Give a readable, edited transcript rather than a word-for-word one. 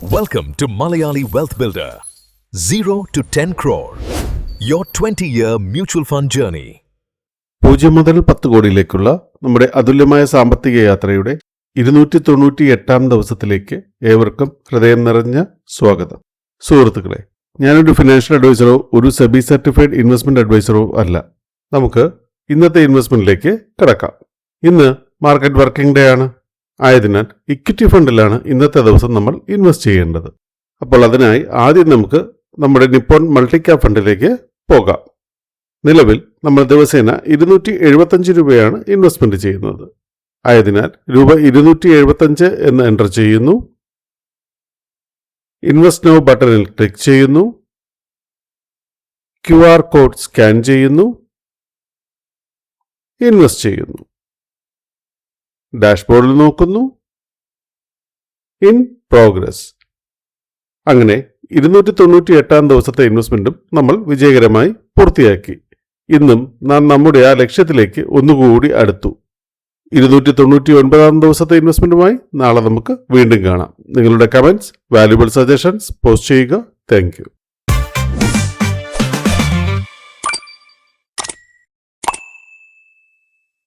Welcome to Malayali Wealth Builder. 0 to 10 crore. Your 20-year mutual fund journey. 0 മുതൽ 10 കോടിയിലേക്കുള്ള നമ്മുടെ അതുല്യമായ സാമ്പത്തിക യാത്രയുടെ 298-ാം ദിവസത്തിലേക്ക് ഏവർക്കും ഹൃദയം നിറഞ്ഞ സ്വാഗതം. സുഹൃത്തുക്കളെ, ഞാനൊരു ഫിനാൻഷ്യൽ അഡ്വൈസറോ ഒരു സെബി സർട്ടിഫൈഡ് ഇൻവെസ്റ്റ്മെന്റ് അഡ്വൈസറോ അല്ല. നമുക്ക് ഇന്നത്തെ ഇൻവെസ്റ്റ്മെന്റിലേക്ക് കടക്കാം. ഇന്ന് മാർക്കറ്റ് വർക്കിംഗ് ഡേ ആണ്. ആയതിനാൽ ഇക്വിറ്റി ഫണ്ടിലാണ് ഇന്നത്തെ ദിവസം നമ്മൾ ഇൻവെസ്റ്റ് ചെയ്യേണ്ടത്. അപ്പോൾ അതിനായി ആദ്യം നമുക്ക് നമ്മുടെ നിപ്പോൺ മൾട്ടി ക്യാപ് ഫണ്ടിലേക്ക് പോകാം. നിലവിൽ നമ്മൾ ദിവസേന 275 രൂപയാണ് ഇൻവെസ്റ്റ്മെന്റ് ചെയ്യുന്നത്. ആയതിനാൽ രൂപ 275 എന്ന് എൻ്റർ ചെയ്യുന്നു. ഇൻവെസ്റ്റ് നൗ ബട്ടണിൽ ക്ലിക്ക് ചെയ്യുന്നു. QR കോഡ് സ്കാൻ ചെയ്യുന്നു. ഇൻവെസ്റ്റ് ചെയ്യുന്നു. ഡാഷ്ബോർഡിൽ നോക്കുന്നു. In progress. അങ്ങനെ 298-ാം ദിവസത്തെ ഇൻവെസ്റ്റ്മെന്റും നമ്മൾ വിജയകരമായി പൂർത്തിയാക്കി. ഇന്നും നാം നമ്മുടെ ആ ലക്ഷ്യത്തിലേക്ക് ഒന്നുകൂടി അടുത്തു. 299-ാം ദിവസത്തെ ഇൻവെസ്റ്റ്മെന്റുമായി നാളെ നമുക്ക് വീണ്ടും കാണാം. നിങ്ങളുടെ കമന്റ്സ്, വാല്യുബിൾ സജഷൻസ് പോസ്റ്റ് ചെയ്യുക. Thank you.